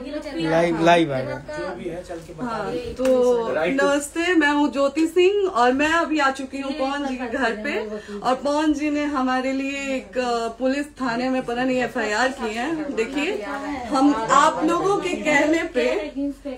Live हाँ, तो नमस्ते, मैं हूँ ज्योति सिंह और मैं अभी आ चुकी हूँ पवन जी के घर पे। और पवन जी ने हमारे लिए एक पुलिस थाने में पता नहीं FIR की है। देखिए, हम आप लोगों के कहने पे,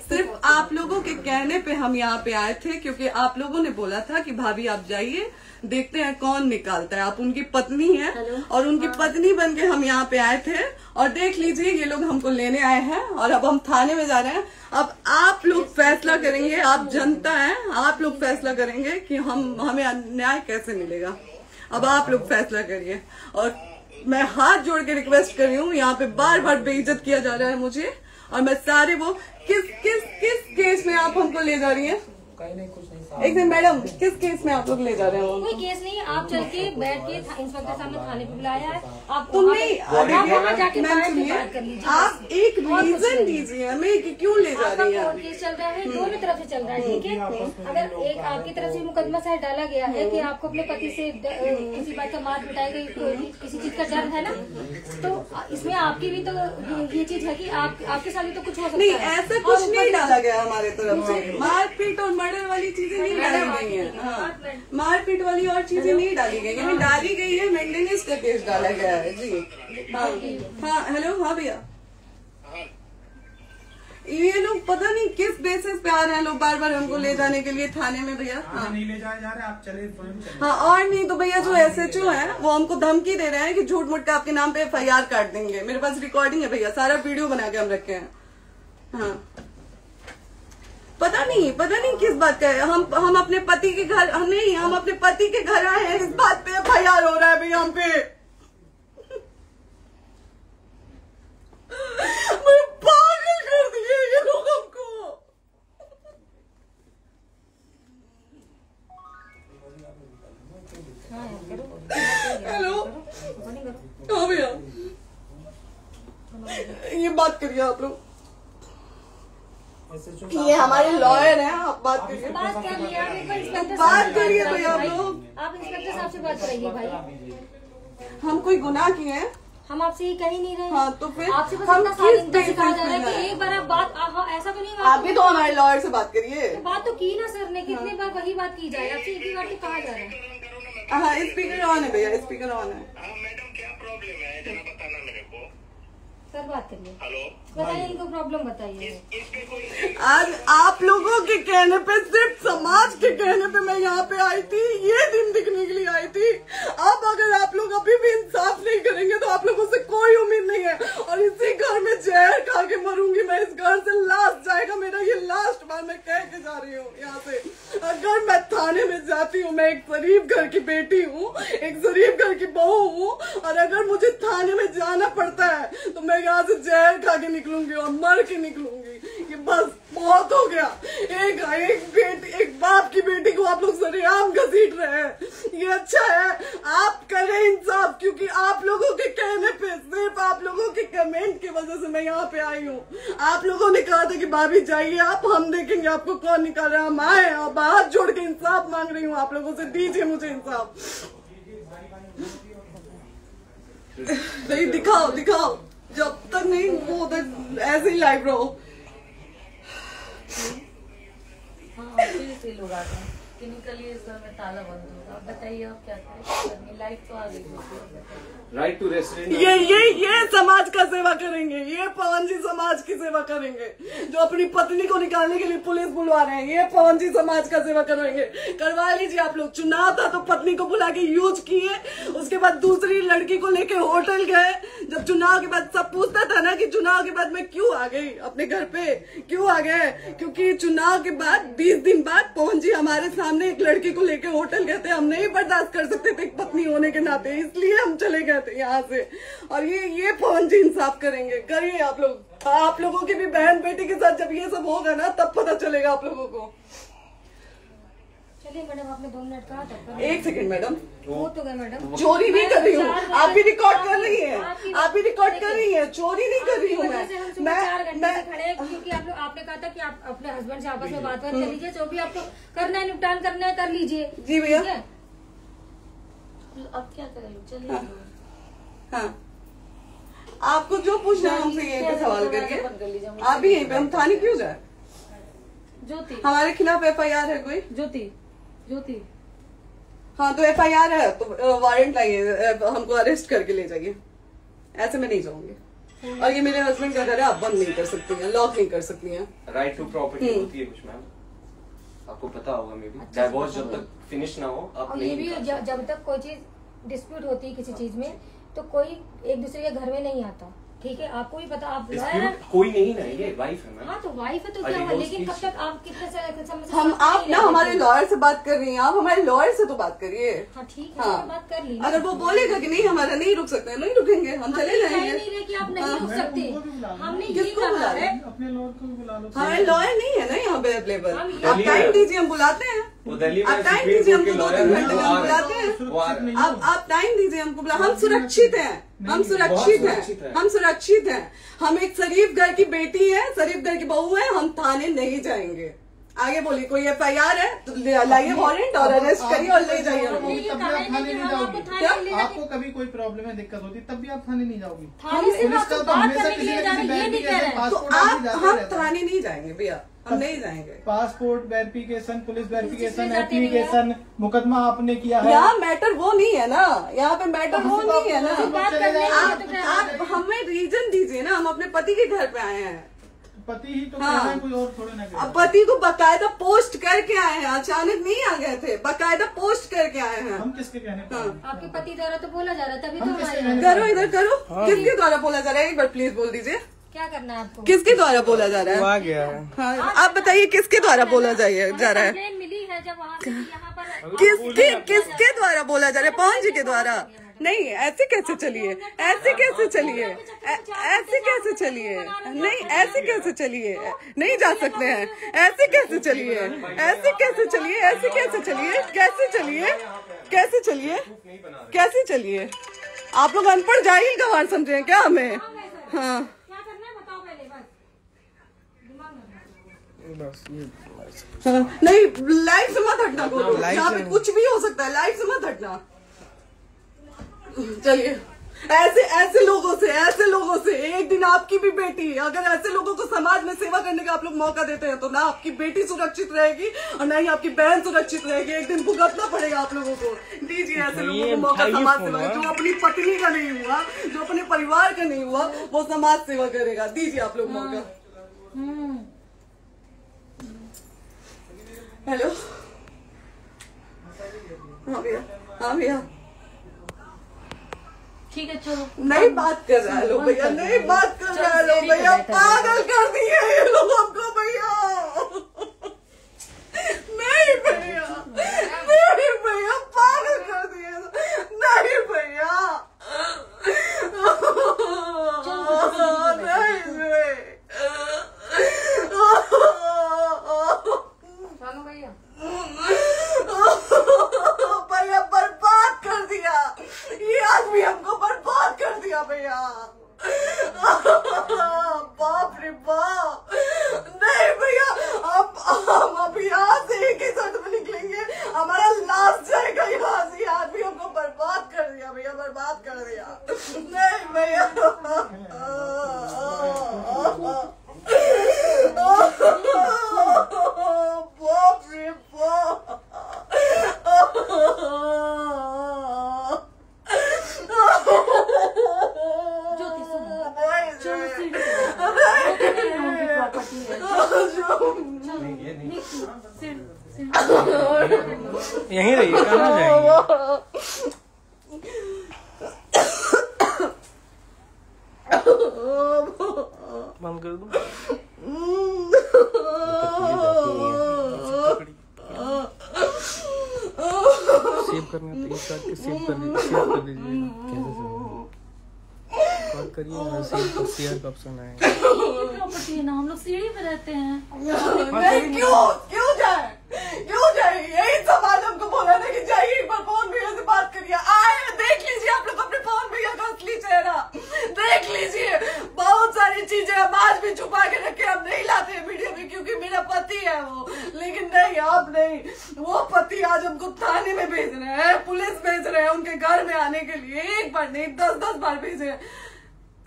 सिर्फ आप लोगों के कहने पे हम यहाँ पे आए थे, क्योंकि आप लोगों ने बोला था कि भाभी आप जाइए, देखते हैं कौन निकालता है। आप उनकी पत्नी हैं और उनकी पत्नी बन के हम यहाँ पे आए थे। और देख लीजिए, ये लोग हमको लेने आए हैं और अब हम थाने में जा रहे हैं। अब आप लोग फैसला करेंगे, आप जनता हैं, आप लोग फैसला करेंगे कि हमें न्याय कैसे मिलेगा। अब आप लोग फैसला करिए। और मैं हाथ जोड़ के रिक्वेस्ट कर रही हूँ, यहाँ पे बार बार बेइज्जत किया जा रहा है मुझे। और मैं सारे वो किस केस में आप हमको ले जा रही हैं? एक दिन मैडम, किस केस में आप लोग ले जा रहे हो? कोई केस नहीं है, आप चल के बैठ के इंस्पेक्टर साहब ने थाने पे बुलाया है। आप जाके आप एक रीजन दीजिए हमें कि क्यों ले जा रही है। कोर्ट केस चल रहा है, दोनों तरफ से चल रहा है, ठीक है। अगर एक आपकी तरफ से मुकदमा शायद डाला गया है कि आपको अपने पति से किसी बात का मार पिटाई गई, किसी चीज का डर है ना, तो इसमें आपकी भी तो ये चीज है कि आपके साथ भी तो कुछ हो सकता है। नहीं, ऐसा कुछ नहीं डाला गया हमारे तरफ से। मारपीट और मर्डर वाली चीजें नहीं डाली गई है। हाँ, मारपीट वाली और चीजें नहीं डाली गई है। डाली गई है मेंटेनेंस का केस डाला गया है जी। हाँ हेलो, हाँ भैया, ये लोग पता नहीं किस बेसिस पे आ रहे हैं लोग बार बार हमको ले जाने के लिए थाने में भैया। हाँ, नहीं ले जाए जा रहे, आप चले। हाँ, और नहीं तो भैया जो SHO है वो हमको धमकी दे रहे हैं कि झूठ मूठ का आपके नाम पे FIR काट देंगे। मेरे पास रिकॉर्डिंग है भैया, सारा वीडियो बना के हम रखे हैं। हाँ, पता नहीं किस बात का है। हम अपने पति के घर, हम अपने पति के घर आए हैं, इस बात पे FIR हो रहा है भैया हम पे। पागल कर दिए ये लोग हमको। हेलो, हाँ भैया, ये बात करिए आप लोग। ये हमारे लॉयर हैं, आप बात करिए। बात कर लिया, बात करिए भैया आप लोग। आप इंस्पेक्टर साहब से बात करेंगे भाई। हम कोई गुनाह किए हैं? हम आपसे ये कह ही नहीं रहे। हाँ, तो फिर आपसे बस हम कहा जा रहा है किस कि एक बार आप बात, ऐसा तो नहीं। आप भी तो हमारे लॉयर से बात करिए। तो बात तो की ना सर ने, कितने बार वही बात की जाए, आपसे एक ही बार तो कहा जा रहा है। हाँ, स्पीकर ऑन है भैया, स्पीकर ऑन है। मैडम क्या प्रॉब्लम है जरा बताना मेरे को। सर बात करिए। हेलो, बताइए, इनको प्रॉब्लम बताइए। आज आप लोगों के कहने पे, सिर्फ समाज के कहने पे मैं यहाँ पे आई थी, ये दिन दिखने के लिए आई थी। अब अगर आप लोग अभी भी इंसाफ नहीं करेंगे तो आप लोगों से कोई उम्मीद नहीं है। और इसी घर में जहर खा के मरूंगी मैं। इस घर से लास्ट जाएगा मेरा, ये लास्ट बार मैं कह के जा रही हूँ यहाँ से। अगर मैं थाने में जाती हूँ, मैं एक शरीफ घर की बेटी हूँ, एक शरीफ घर की बहू हूँ, और अगर मुझे थाने में जाना पड़ता है तो मैं यहाँ से जहर खा के निकलूंगी और मर के निकलूंगी। ये बस बहुत हो गया। एक बाप की बेटी को आप लोग सरेआम घसीट रहे हैं। ये अच्छा है? आप करें इंसाफ, क्योंकि आप लोगों के कहने पे, सिर्फ आप लोगों के कमेंट की वजह से मैं यहाँ पे आई हूँ। आप लोगों ने कहा था कि भाभी जाइए आप, हम देखेंगे आपको कौन निकाल रहा है। हम आए और हाथ जोड़ के इंसाफ मांग रही हूँ आप लोगों से, दीजिए मुझे इंसाफ। नहीं, दिखाओ जब तक नहीं वो उधर ऐसे ही लाइव रहो। हाँ, फिर लोग आते हैं कि निकलिए, इस घर में ताला बंद होगा। आप बताइए आप क्या करें? लाइफ तो आ गई। Right to resident. ये समाज का सेवा करेंगे, ये पवन जी समाज की सेवा करेंगे। जो अपनी पत्नी को निकालने के लिए पुलिस बुलवा रहे हैं, ये पवन जी समाज का सेवा करेंगे। करवा लीजिए आप लोग। चुनाव था तो पत्नी को बुला के यूज किए, उसके बाद दूसरी लड़की को लेके होटल गए। जब चुनाव के बाद सब पूछता था ना कि चुनाव के बाद मैं क्यों आ गई अपने घर पे, क्यों आ गए, क्योंकि चुनाव के बाद 20 दिन बाद पवन जी हमारे सामने एक लड़की को लेके होटल गए थे। हम नहीं बर्दाश्त कर सकते थे पत्नी होने के नाते, इसलिए हम चले गए थे यहाँ से। और ये पवन जी इंसाफ करेंगे। करिए आप लोग। आप लोगों की भी बहन बेटी के साथ जब ये सब होगा ना, तब पता चलेगा आप लोगों को। चलिए मैडम, आपने 2 मिनट कहा था। 1 सेकंड मैडम, वो तो गए मैडम। चोरी नहीं कर रही हूँ, आप भी रिकॉर्ड कर रही हैं, आप भी रिकॉर्ड कर रही हैं। चोरी नहीं कर रही हूँ मैं 4 घंटे से खड़े हैं, क्योंकि आपने कहा था कि आप अपने हस्बैंड से आपस में बात कर लीजिए, जो भी आपको करना है, निपटान करना है, कर लीजिए। जी भैया। अब क्या करें? चलिए। हाँ, आपको जो पूछना है हमसे यहीं पे सवाल करिए। आप भी यहीं पे, हम थाने क्यों जाए? ज्योति, हमारे खिलाफ FIR है कोई? ज्योति हाँ तो FIR है तो वारंट लाइए, हमको अरेस्ट करके ले जाइए। ऐसे मैं नहीं जाऊंगी। और ये मेरे हस्बैंड का घर है, आप बंद नहीं कर सकती हैं, लॉक नहीं कर सकती हैं। राइट टू प्रॉपर्टी होती है कुछ मैम, आपको पता होगा। मे बी डाइवोर्स जब तक फिनिश ना हो आप और ये भी जब तक कोई चीज डिस्प्यूट होती है किसी चीज में तो कोई एक दूसरे के घर में नहीं आता, ठीक है? आपको भी पता, आप कोई नहीं ना, ये वाइफ है मैम। हाँ तो वाइफ है तो क्या हुआ, लेकिन कब तक आप कितने हम आप ना हमारे लॉयर से बात कर रही हैं, आप हमारे लॉयर से तो बात करिए। हाँ ठीक है, हाँ। बात कर ली। अगर वो बोलेगा कि नहीं हमारा नहीं रुक सकते, नहीं रुकेंगे, हम चले जाएंगे। नहीं रहे कि आप नहीं रुक सकते, हमने ये किसको कहा बुला है। रहे? अपने लॉयर को भी बुला लो। हमारे लॉयर नहीं है ना यहाँ पे अवेलेबल। आप दिल्ली टाइम में- दीजिए, हम बुलाते हैं। वो दिल्ली में आप टाइम सुप्रीम दीजिए कोर्ट के हमको, 2-3 लॉयर घंटे में हम बुलाते हैं। वो आ रहे हैं। आप टाइम दीजिए हमको, हम सुरक्षित हैं, हम सुरक्षित सुरक्षित हैं, हैं। हम सुरक्षित हैं। हम एक शरीफ घर की बेटी है, शरीफ घर की बहू है, हम थाने नहीं जाएंगे। आगे बोलिए, कोई FIR है तो लाइए वारंट और अरेस्ट करिए और ले जाइए हमको। तभी आप थाने नहीं जाओगी। क्या? आपको कभी कोई प्रॉब्लम है, दिक्कत होती तब भी आप थाने नहीं जाओगी। थाने से पुलिस बात का तो बात हमेशा करने के किसी लिए न जाना, किसी ये नहीं कह रहे हैं। तो पासपोर्ट आप आदि जाते हम रहता है। थाने नहीं जाएंगे भैया, हम नहीं जाएंगे। पासपोर्ट वेरिफिकेशन, पुलिस वेरिफिकेशन, जाते नहीं है। एप्लीकेशन, मुकदमा आपने किया है। यहाँ मैटर वो नहीं है ना, यहाँ पे मैटर वो नहीं है ना। बात करने के लिए तो क्या आप हमें रीजन दीजिए ना, हम अपने पति के घर पे आए हैं। पति ही तो हाँ। कह रहे हैं, कोई और थोड़े ना कह रहे अब पति को बकायदा पोस्ट करके आए हैं, अचानक नहीं आ गए थे, बकायदा पोस्ट करके आए हैं। हम किसके कहने पर हैं? आपके पति द्वारा तो बोला जा रहा है, तभी तो हम किसके हमारे कहने करो इधर करो, किसके द्वारा बोला जा रहा है? एक बार प्लीज बोल दीजिए, क्या करना है आपको? किसके द्वारा बोला जा रहा है? आ गया है। हाँ, आप बताइए किसके द्वारा बोला जा रहा है? कंप्लेन मिली है जब वहाँ से यहाँ पर किसके द्वारा बोला जा रहा है? पवन जी के द्वारा? नहीं, ऐसे कैसे चलिए, ऐसे कैसे चलिए, ऐसे कैसे चलिए, नहीं ऐसे कैसे चलिए, नहीं जा सकते हैं, ऐसे कैसे चलिए, ऐसे कैसे चलिए, ऐसे कैसे चलिए, कैसे चलिए, कैसे चलिए, कैसे चलिए? आप लोग अनपढ़ जाहिल गंवार समझे हैं क्या हमें? हाँ क्या करना है बताओ पहले, बस दिमाग में हाँ, नहीं लाइफ से मत हटना, यहाँ पे कुछ भी हो सकता है, लाइफ से मत हटना। चलिए, ऐसे लोगों से एक दिन आपकी भी बेटी, अगर ऐसे लोगों को समाज में सेवा करने का आप लोग मौका देते हैं तो ना आपकी बेटी सुरक्षित रहेगी और ना ही आपकी बहन सुरक्षित रहेगी। एक दिन भुगतना पड़ेगा आप लोगों को। दीजिए ऐसे लोगों को मौका समाज सेवा का, जो अपनी पत्नी का नहीं हुआ, जो अपने परिवार का नहीं हुआ, वो समाज सेवा करेगा। दीजिए आप लोग मौका। हेलो, हाँ भैया, हाँ भैया, ठीक है चलो। नहीं बात कर रहा है लोग भैया, नहीं बात कर रहा है लोग भैया, पागल कर दिए ये लोग हमको भैया। नहीं भैया, नहीं भैया, पागल कर दिए, नहीं भैया, नहीं चलो भैया, भैया बर्बाद कर दिया ये आदमी, हमको बर्बाद कर दिया भैया। बाप रे बाप, नहीं भैया, हम अभी यहाँ से एक ही शर्त में निकलेंगे, हमारा लास्ट जाएगा यहाँ से। ये आदमी हमको बर्बाद कर दिया भैया, बर्बाद कर दिया। नहीं भैया, बाप रे बाप, ज्योति सुनो, नहीं, चलो सीढ़ी प्रॉपर्टी है, यहीं रहिए, कहाँ जाएंगे? बंद कर दो। सेव करना तो इस काट के सेव कर दीजिए। कॉल करिए, सेव शेयर का ऑप्शन आएगा। प्रॉपर्टी है ना, हम लोग सीढ़ी पे रहते हैं। नहीं, क्यों जाए? यही समाज हमको बोला था कि जाइए एक बार पवन भैया से बात करिए। आए, देख लीजिए आप लोग अपने पवन भैया का असली चेहरा, देख लीजिए। बहुत सारी चीजें हम आज भी छुपा के रखे, हम नहीं लाते वीडियो में क्योंकि मेरा पति है वो, लेकिन नहीं, आप नहीं। वो पति आज हमको थाने में भेज रहे हैं, पुलिस भेज रहे हैं उनके घर में आने के लिए, एक बार नहीं 10-10 बार भेजे।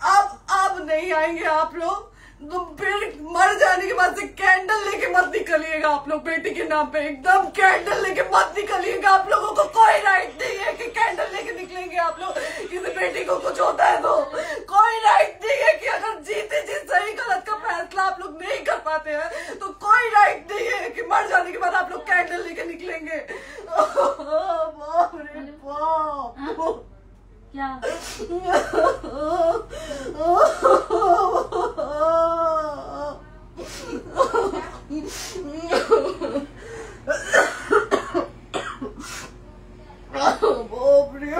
अब नहीं आएंगे आप लोग, तो फिर मर जाने के बाद से कैंडल लेके मत निकलिएगा आप लोग बेटी के नाम पे, एकदम कैंडल लेके मत निकलिएगा। आप लोगों को कोई राइट नहीं है कि कैंडल लेके निकलेंगे आप लोग। किसी बेटी को कुछ होता है तो कोई राइट नहीं है कि अगर जीते जी सही गलत का फैसला आप लोग नहीं कर पाते हैं तो कोई राइट नहीं है कि मर जाने के बाद आप लोग कैंडल लेके निकलेंगे। बाप रे बाप, क्या बाप रे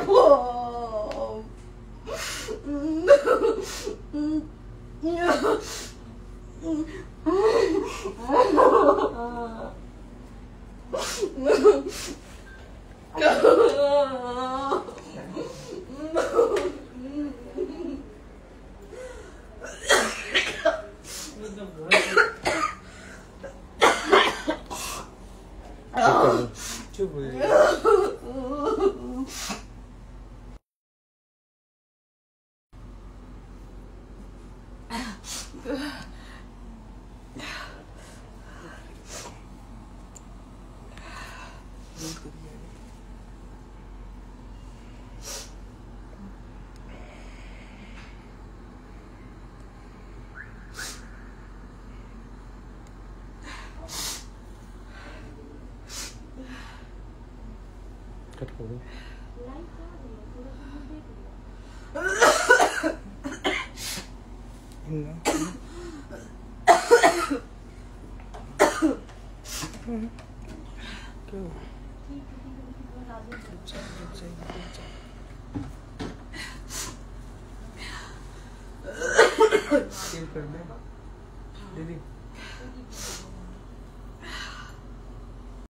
चुप हो जाइए। कट कर दो। सेव कर दे दीदी।